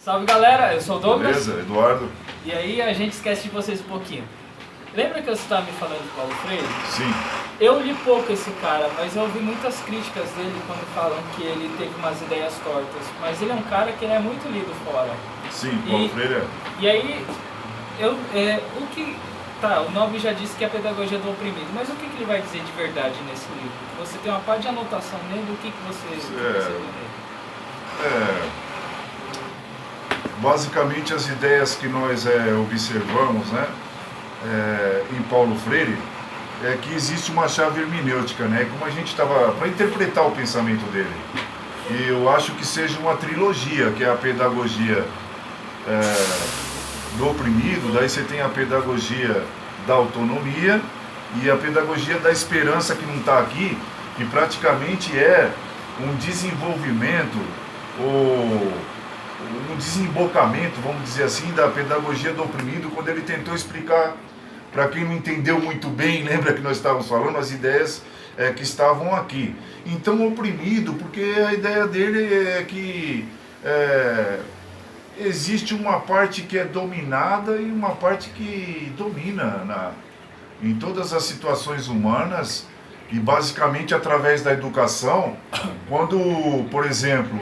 Salve galera, eu sou o Douglas. Beleza, Eduardo? E aí a gente esquece de vocês um pouquinho. Lembra que você estava me falando de Paulo Freire? Sim. Eu li pouco esse cara, mas eu ouvi muitas críticas dele quando falam que ele teve umas ideias tortas. Mas ele é um cara que ele é muito lido fora. Sim, Paulo Freire é. E aí, o nome já disse que é a pedagogia do oprimido, mas o que ele vai dizer de verdade nesse livro? Você tem uma parte de anotação nele, o que você basicamente as ideias que nós observamos, né, em Paulo Freire, é que existe uma chave hermenêutica, né, como a gente estava, para interpretar o pensamento dele. E eu acho que seja uma trilogia, que é a pedagogia do oprimido, daí você tem a pedagogia da autonomia e a pedagogia da esperança, que não está aqui, que praticamente é um desenvolvimento, um desembocamento, vamos dizer assim, da pedagogia do oprimido, quando ele tentou explicar, para quem não entendeu muito bem, lembra que nós estávamos falando, as ideias que estavam aqui. Então, oprimido, porque a ideia dele é que existe uma parte que é dominada e uma parte que domina em todas as situações humanas, e basicamente através da educação, quando, por exemplo,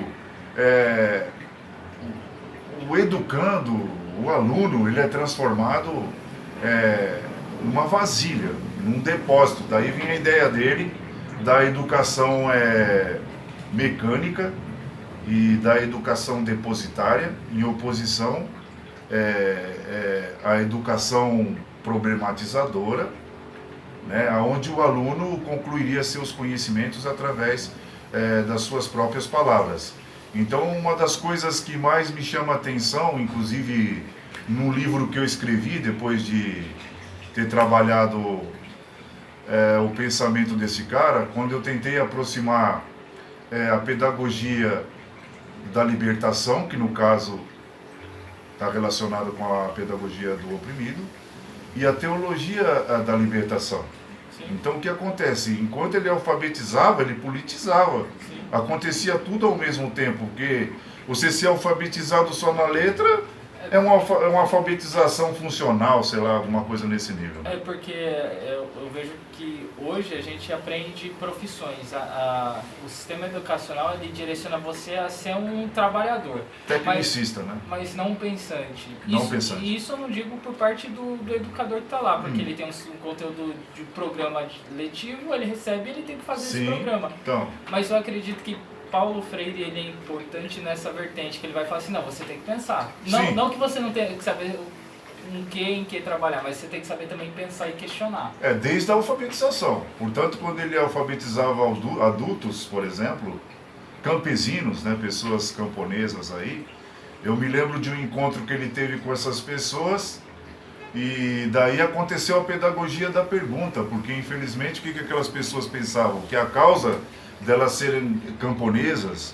o educando, o aluno, ele é transformado numa vasilha, num depósito. Daí vem a ideia dele da educação mecânica e da educação depositária, em oposição à educação problematizadora, né, onde o aluno concluiria seus conhecimentos através das suas próprias palavras. Então, uma das coisas que mais me chama a atenção, inclusive no livro que eu escrevi, depois de ter trabalhado o pensamento desse cara, quando eu tentei aproximar a pedagogia da libertação, que no caso está relacionada com a pedagogia do oprimido, e a teologia da libertação. Sim. Então, o que acontece? Enquanto ele alfabetizava, ele politizava. Sim. Acontecia tudo ao mesmo tempo, porque você ser alfabetizado só na letra é uma alfabetização funcional, sei lá, alguma coisa nesse nível. Porque eu vejo que hoje a gente aprende profissões. O sistema educacional, ele direciona você a ser um trabalhador. Tecnicista, né? Mas não pensante. Pensante. E isso eu não digo por parte do educador que está lá, porque ele tem um conteúdo de programa letivo, ele recebe e ele tem que fazer esse programa. Então. Mas eu acredito que Paulo Freire, ele é importante nessa vertente, que ele vai falar assim, não, você tem que pensar. Não que você não tenha que saber em que trabalhar, mas você tem que saber também pensar e questionar. Desde a alfabetização. Portanto, quando ele alfabetizava adultos, por exemplo, campesinos, né, pessoas camponesas aí, eu me lembro de um encontro que ele teve com essas pessoas, e daí aconteceu a pedagogia da pergunta, porque infelizmente o que aquelas pessoas pensavam? Que a causa delas serem camponesas,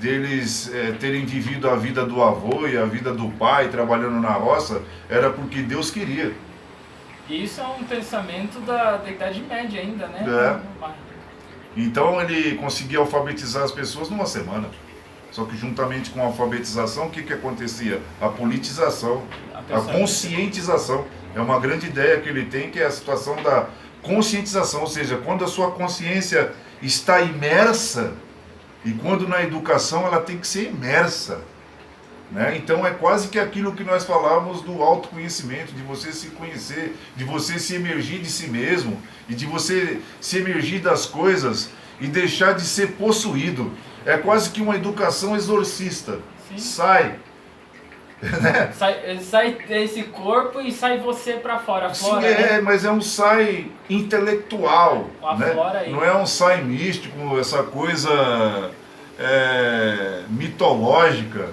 deles terem vivido a vida do avô e a vida do pai trabalhando na roça, era porque Deus queria. Isso é um pensamento da Idade Média ainda, né? Então ele conseguia alfabetizar as pessoas numa semana. Só que juntamente com a alfabetização, o que acontecia? A politização, a conscientização. É uma grande ideia que ele tem, que é a situação da conscientização, ou seja, quando a sua consciência está imersa, e quando na educação ela tem que ser imersa, né? Então é quase que aquilo que nós falávamos do autoconhecimento, de você se conhecer, de você se emergir de si mesmo, e de você se emergir das coisas e deixar de ser possuído. É quase que uma educação exorcista. Sim. Sai. Né? Sai desse corpo e sai você para fora. Sim, né? Mas é um sai intelectual, né? Não é um sai místico, essa coisa mitológica,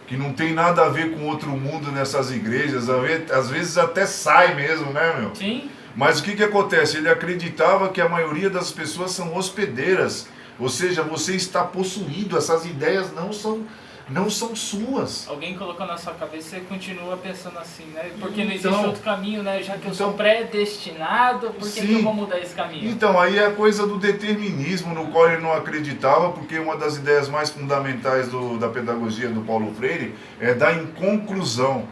que não tem nada a ver com outro mundo nessas igrejas, às vezes até sai mesmo, né, meu? Sim. Mas o que acontece? Ele acreditava que a maioria das pessoas são hospedeiras, ou seja, você está possuído, essas ideias não são não são suas. Alguém colocou na sua cabeça e você continua pensando assim, né? Porque não existe Então, outro caminho, né? Já que eu sou predestinado, por que eu vou mudar esse caminho? Então, aí é a coisa do determinismo, no qual ele não acreditava, porque uma das ideias mais fundamentais da pedagogia do Paulo Freire é da inconclusão.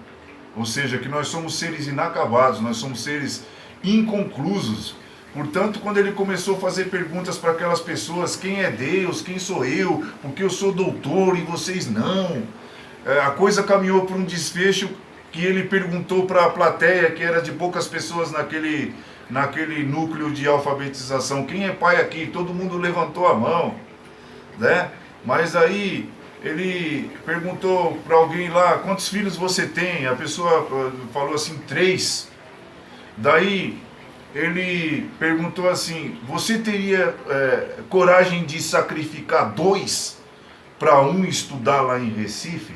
Ou seja, que nós somos seres inacabados, nós somos seres inconclusos. Portanto, quando ele começou a fazer perguntas para aquelas pessoas, quem é Deus, quem sou eu, porque eu sou doutor e vocês não, a coisa caminhou para um desfecho que ele perguntou para a plateia, que era de poucas pessoas naquele núcleo de alfabetização, quem é pai aqui? Todo mundo levantou a mão, né? Mas aí ele perguntou para alguém lá, quantos filhos você tem? A pessoa falou assim, 3. Daí ele perguntou assim, você teria coragem de sacrificar 2 para um estudar lá em Recife?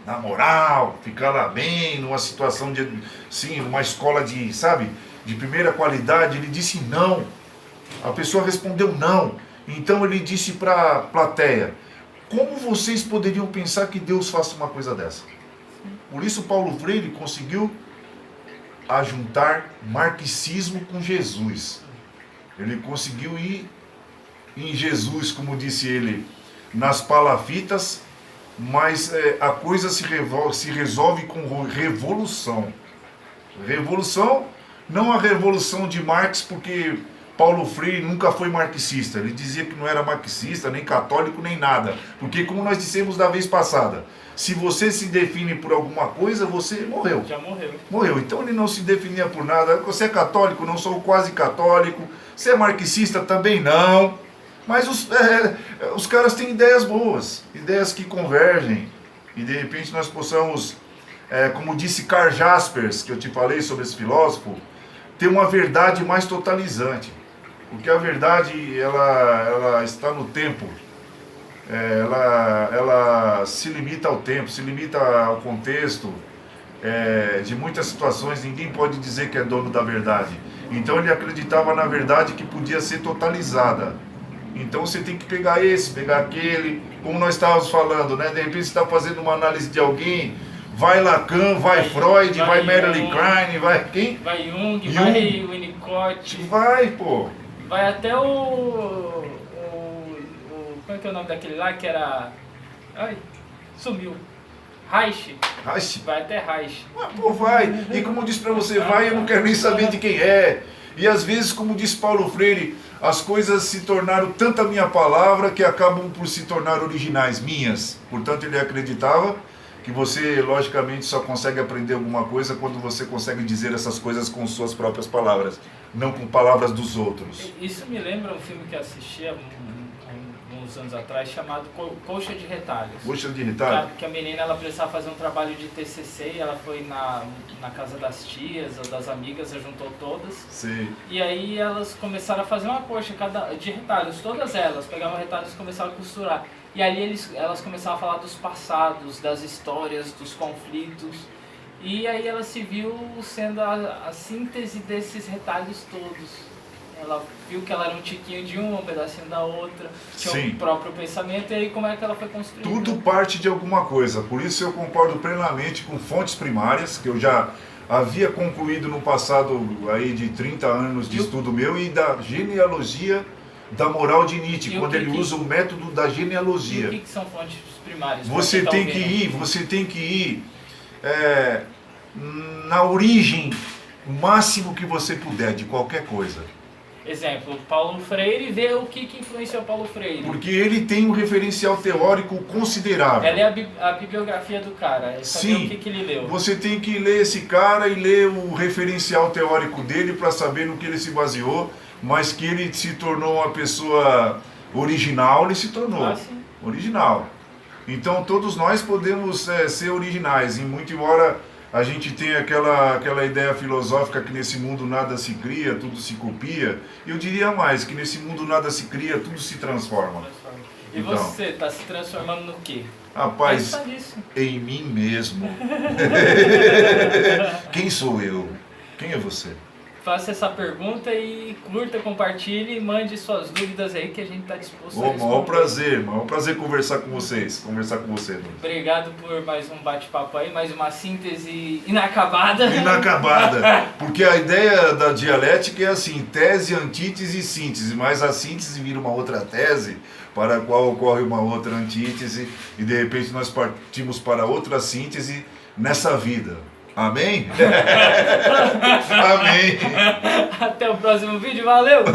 Na moral, ficar lá bem, numa situação de, sim, uma escola de, sabe, de primeira qualidade. Ele disse não. A pessoa respondeu não. Então ele disse para a plateia, como vocês poderiam pensar que Deus faça uma coisa dessa? Por isso Paulo Freire conseguiu ajuntar marxismo com Jesus. Ele conseguiu ir em Jesus, como disse ele, nas palafitas, mas a coisa se resolve com revolução. Revolução, não a revolução de Marx, porque Paulo Freire nunca foi marxista. Ele dizia que não era marxista, nem católico, nem nada. Porque, como nós dissemos da vez passada, se você se define por alguma coisa, você morreu. Já morreu. Morreu. Então ele não se definia por nada. Você é católico? Não sou quase católico. Você é marxista? Também não. Mas os caras têm ideias boas, ideias que convergem. E de repente nós possamos, como disse Karl Jaspers, que eu te falei sobre esse filósofo, ter uma verdade mais totalizante. Porque a verdade, ela está no tempo. Ela se limita ao tempo, se limita ao contexto de muitas situações. Ninguém pode dizer que é dono da verdade. Então ele acreditava na verdade que podia ser totalizada. Então você tem que pegar esse, pegar aquele, como nós estávamos falando, né? De repente você está fazendo uma análise de alguém, vai Lacan, vai Freud, vai Marilyn Klein, vai quem? Vai Jung, vai Winnicott. Vai, pô. Vai até como é que é o nome daquele lá que era... Ai, sumiu. Reich. Vai até Reich. Ah, pô, vai. E como eu disse pra você, vai, eu não quero nem saber de quem é. E às vezes, como disse Paulo Freire, as coisas se tornaram tanta minha palavra que acabam por se tornar originais, minhas. Portanto, ele acreditava que você, logicamente, só consegue aprender alguma coisa quando você consegue dizer essas coisas com suas próprias palavras, não com palavras dos outros. Isso me lembra um filme que eu assisti há uns anos atrás, chamado Colcha de Retalhos. Colcha de Retalhos? Que a menina ela precisava fazer um trabalho de TCC e ela foi na casa das tias ou das amigas, juntou todas. Sim. E aí elas começaram a fazer uma colcha de retalhos, todas elas, pegavam retalhos e começaram a costurar. E ali elas começaram a falar dos passados, das histórias, dos conflitos. E aí ela se viu sendo a síntese desses retalhos todos. Ela viu que ela era um tiquinho de um pedacinho da outra, tinha o próprio pensamento, e aí como é que ela foi construindo? Tudo parte de alguma coisa, por isso eu concordo plenamente com fontes primárias, que eu já havia concluído no passado aí de 30 anos de estudo meu, e da genealogia da moral de Nietzsche, quando ele usa o método da genealogia. E o que são fontes primárias? Você tem que ir na origem, o máximo que você puder, de qualquer coisa. Exemplo, Paulo Freire, vê o que influenciou Paulo Freire. Porque ele tem um referencial teórico considerável. Ela é a bibliografia do cara, é saber Sim, o que ele leu. Você tem que ler esse cara e ler o referencial teórico dele para saber no que ele se baseou, mas que ele se tornou uma pessoa original, ele se tornou original. Então todos nós podemos ser originais, e muito embora a gente tenha aquela ideia filosófica que nesse mundo nada se cria, tudo se copia, eu diria mais, que nesse mundo nada se cria, tudo se transforma. E então, você está se transformando no quê? Rapaz, em mim mesmo. Quem sou eu? Quem é você? faça essa pergunta e curta, compartilhe e mande suas dúvidas aí que a gente está disposto a responder. Maior prazer conversar com você, Luiz. Obrigado por mais um bate-papo aí, mais uma síntese inacabada. Inacabada, porque a ideia da dialética é assim, tese, antítese e síntese, mas a síntese vira uma outra tese, para a qual ocorre uma outra antítese, e de repente nós partimos para outra síntese nessa vida. Amém? Amém. Até o próximo vídeo, valeu!